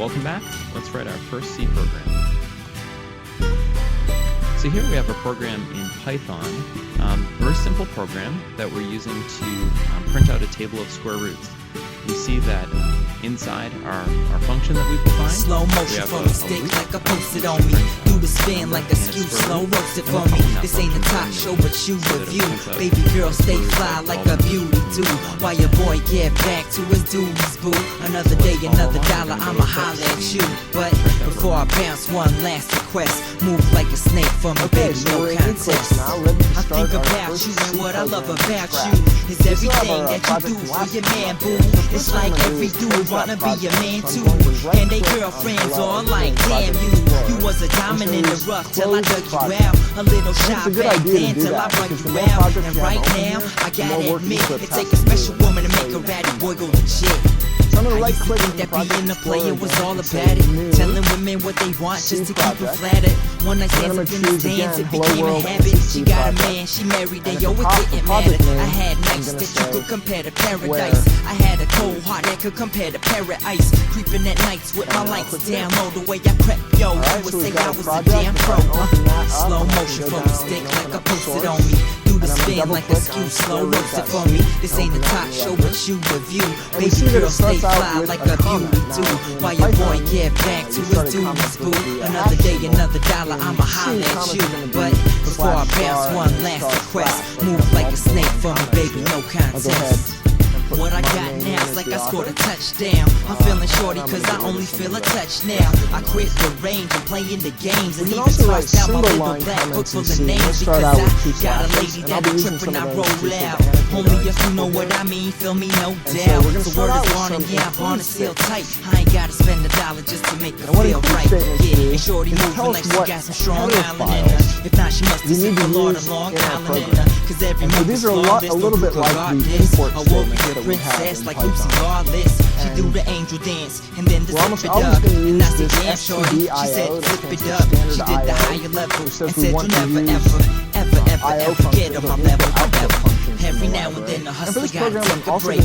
welcome back. Let's write our first C program. So here we have a program in Python, very simple program that we're using to print out a table of square roots. We see that inside our function that we've defined, slow motion for me, stick like a post-it on me. Do the spin like a skew, slow roast it for me. This ain't a talk show, but you review. Baby girl, stay fly like a beauty do. While your boy get back to his duties, boo. Another day, another dollar, I'ma holler at you. But before I bounce, one last request. Move like a snake for me, baby, no contest. I think about you and what I love about you is everything that you do for your man, boo. It's like every dude wanna be your man too, and they girlfriends all like, damn you was a diamond in the rough till I dug you out. A little shy back then till I brought you out. And right now, I gotta admit, it takes a special woman to make a ratty boy go legit. So I'm gonna I used to think that being a player was all about it, telling women what they want just to keep them flattered. One night stands up in the stands, it became a habit. She got a man, she married, and yo, it didn't matter. I had nights that you could compare to paradise. I had a cold heart that could compare to paradise. Creeping at nights with my lights down low, the way I crept, yo, you would say I was a damn pro. Slow motion for me, stick like a post-it on me. Do the spin like a skew, slow roast it for me. This ain't a talk show, but you review. Baby girl, stay fly like a beauty do. While your boy get back to his duties, boo. Another day, another dollar, I'ma holler at you. But before I bounce, one last request. Move like a snake for me, baby, no contest. What I got now is like I scored a touchdown. I'm feeling shorty cause I only feel a touch now. I quit the range and playing the games, and even tossed out my little black book full of names because I got a lady that be trippin' I roll out. Homie, if you know what I mean, feel me, no doubt. So word is on and yeah, I'm on it still tight. I ain't gotta spend $1 just to make her feel right. Yeah, and shorty moving like she got some strong island in her. If not, she must have seen the Lord of Long Island in her. Cause every move is flawless, a little bit like the import statements that we princess like Lucy Lawless. She do the angel dance and then the zip it up. And I said, damn shorty, she said flip it up. She did the higher level and said you'll never forget on my level. Every now and then the hustler gotta take a break.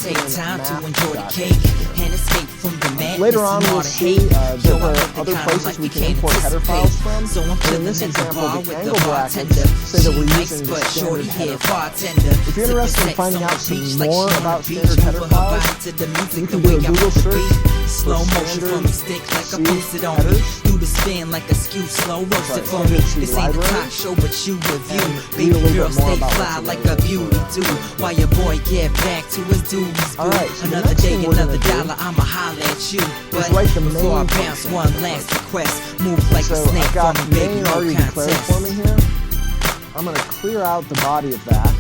Take time to enjoy the cake and escape from the madness. Later on we'll see that there are other places we can import header files from. So I'm in this example, the angle brackets say that we're using the standard header files. If you're interested in finding out some more about standard header files, you can do a Google search. Slow motion for me, stick like a post-it on me. Do the spin like a skew, slow roast it for me. This ain't a talk show, but you review. Baby girl, stay fly like a beauty do. While your boy get back to his duties, boo. Another day, another dollar, I'ma holler at you. But before I bounce, one last request. Move like a snake for me, baby, no contest. For me here. I'm going to clear out the body of that.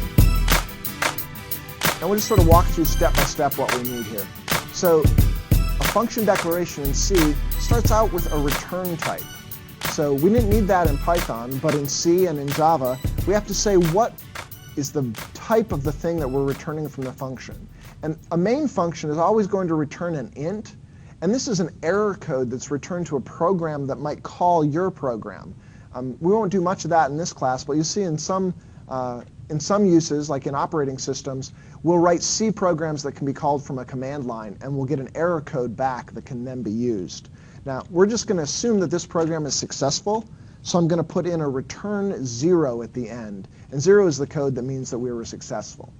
And we'll just sort of walk through step by step what we need here. So a function declaration in C starts out with a return type. So we didn't need that in Python, but in C and in Java, we have to say what is the type of the thing that we're returning from the function. And a main function is always going to return an int, and this is an error code that's returned to a program that might call your program. We won't do much of that in this class, but you see in some uses, like in operating systems, we'll write C programs that can be called from a command line, and we'll get an error code back that can then be used. Now, we're just going to assume that this program is successful, so I'm going to put in a return 0 at the end. And 0 is the code that means that we were successful.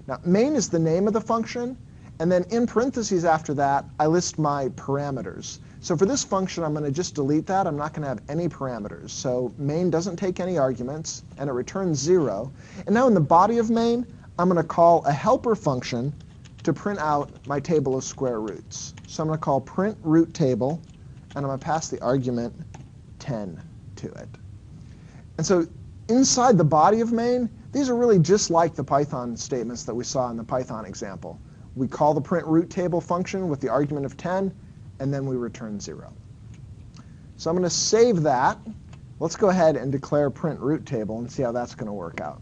Now, main is the name of the function, and then in parentheses after that, I list my parameters. So for this function, I'm going to just delete that. I'm not going to have any parameters. So main doesn't take any arguments, and it returns 0. And now in the body of main, I'm going to call a helper function to print out my table of square roots. So I'm going to call print root table, and I'm going to pass the argument 10 to it. And so inside the body of main, these are really just like the Python statements that we saw in the Python example. We call the print root table function with the argument of 10, and then we return 0. So I'm going to save that. Let's go ahead and declare print root table and see how that's going to work out.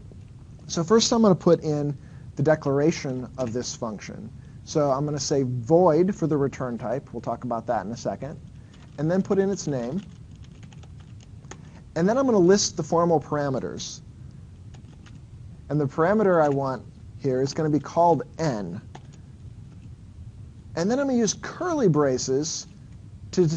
So first I'm going to put in the declaration of this function. So I'm going to say void for the return type. We'll talk about that in a second. And then put in its name. And then I'm going to list the formal parameters. And the parameter I want here is going to be called n. And then I'm going to use curly braces to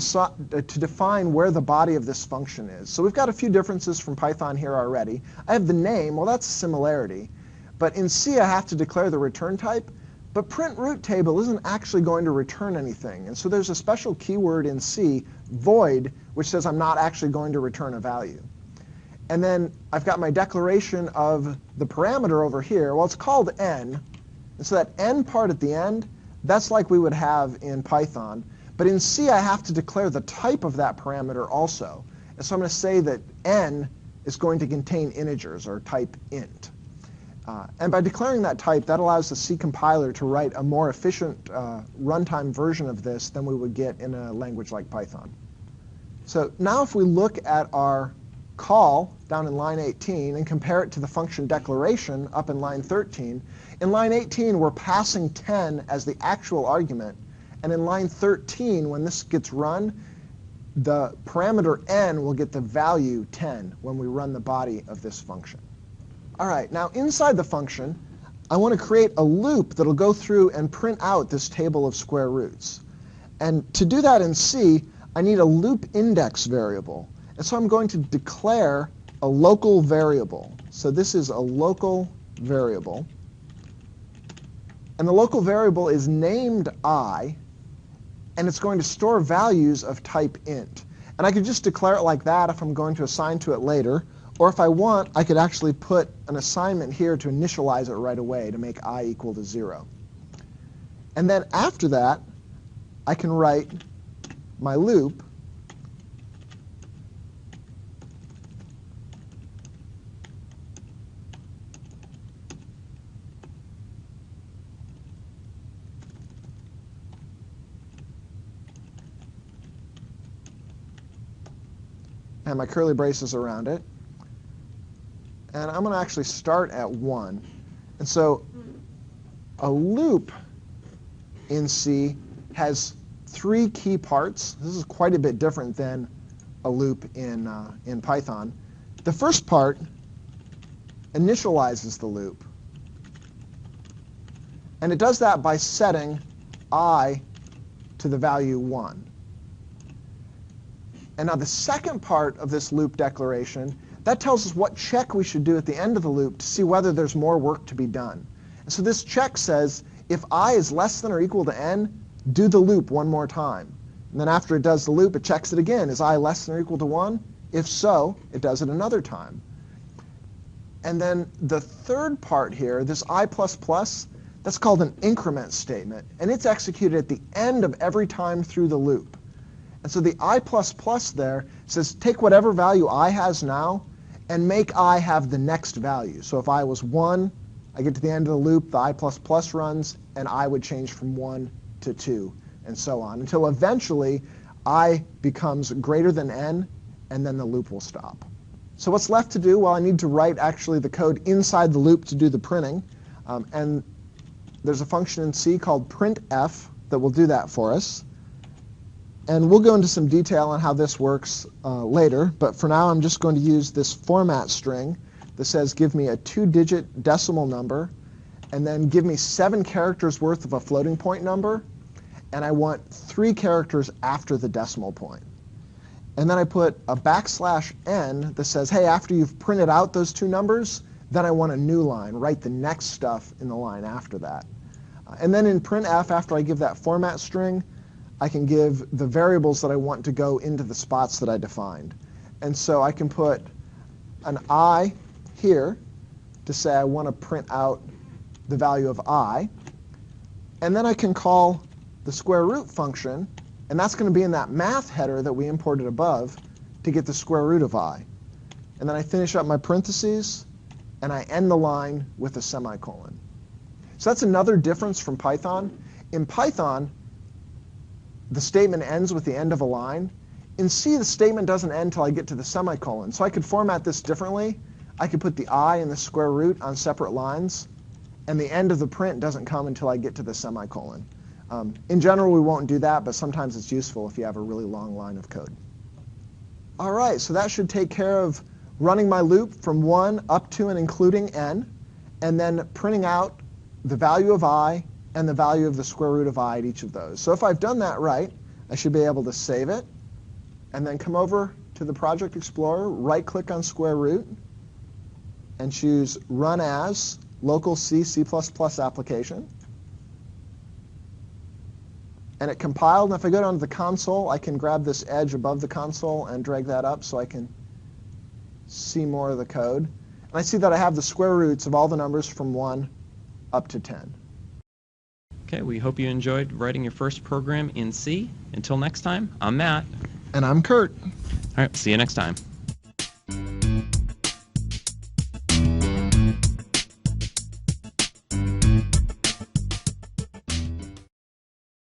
define where the body of this function is. So we've got a few differences from Python here already. I have the name. Well, that's a similarity. But in C, I have to declare the return type. But print root table isn't actually going to return anything. And so there's a special keyword in C, void, which says I'm not actually going to return a value. And then I've got my declaration of the parameter over here. Well, it's called n. And so that n part at the end, that's like we would have in Python. But in C, I have to declare the type of that parameter also. And so I'm going to say that n is going to contain integers, or type int. And by declaring that type, that allows the C compiler to write a more efficient runtime version of this than we would get in a language like Python. So now if we look at our call down in line 18 and compare it to the function declaration up in line 13, in line 18, we're passing 10 as the actual argument. And in line 13, when this gets run, the parameter n will get the value 10 when we run the body of this function. All right, now inside the function, I want to create a loop that'll go through and print out this table of square roots. And to do that in C, I need a loop index variable. And so I'm going to declare a local variable. So this is a local variable. And the local variable is named I, and it's going to store values of type int. And I could just declare it like that if I'm going to assign to it later. Or if I want, I could actually put an assignment here to initialize it right away to make I equal to 0. And then after that, I can write my loop. And my curly braces around it. And I'm going to actually start at 1. And so a loop in C has 3 key parts. This is quite a bit different than a loop in Python. The first part initializes the loop. And it does that by setting I to the value 1. And now the second part of this loop declaration, that tells us what check we should do at the end of the loop to see whether there's more work to be done. And so this check says, if I is less than or equal to n, do the loop one more time. And then after it does the loop, it checks it again. Is I less than or equal to 1? If so, it does it another time. And then the third part here, this I++, that's called an increment statement. And it's executed at the end of every time through the loop. And so the I++ there says, take whatever value I has now and make I have the next value. So if I was 1, I get to the end of the loop, the I++ runs, and I would change from 1 to 2, and so on, until eventually I becomes greater than n, and then the loop will stop. So what's left to do? Well, I need to write actually the code inside the loop to do the printing. And there's a function in C called printf that will do that for us. And we'll go into some detail on how this works later. But for now, I'm just going to use this format string that says give me a 2-digit decimal number, and then give me 7 characters worth of a floating point number. And I want 3 characters after the decimal point. And then I put a \n that says, hey, after you've printed out those 2 numbers, then I want a new line. Write the next stuff in the line after that. And then in printf, after I give that format string, I can give the variables that I want to go into the spots that I defined. And so I can put an I here to say I want to print out the value of I. And then I can call the square root function, and that's going to be in that math header that we imported above to get the square root of I. And then I finish up my parentheses, and I end the line with a semicolon. So that's another difference from Python. In Python, the statement ends with the end of a line. In C, the statement doesn't end until I get to the semicolon. So I could format this differently. I could put the I and the square root on separate lines, and the end of the print doesn't come until I get to the semicolon. In general, we won't do that, but sometimes it's useful if you have a really long line of code. All right, so that should take care of running my loop from 1 up to and including n, and then printing out the value of I, and the value of the square root of I at each of those. So if I've done that right, I should be able to save it, and then come over to the Project Explorer, right-click on square root, and choose Run As Local C++ Application. And it compiled, and if I go down to the console, I can grab this edge above the console and drag that up so I can see more of the code. And I see that I have the square roots of all the numbers from 1 up to 10. Okay, we hope you enjoyed writing your first program in C. Until next time, I'm Matt. And I'm Kurt. All right, see you next time.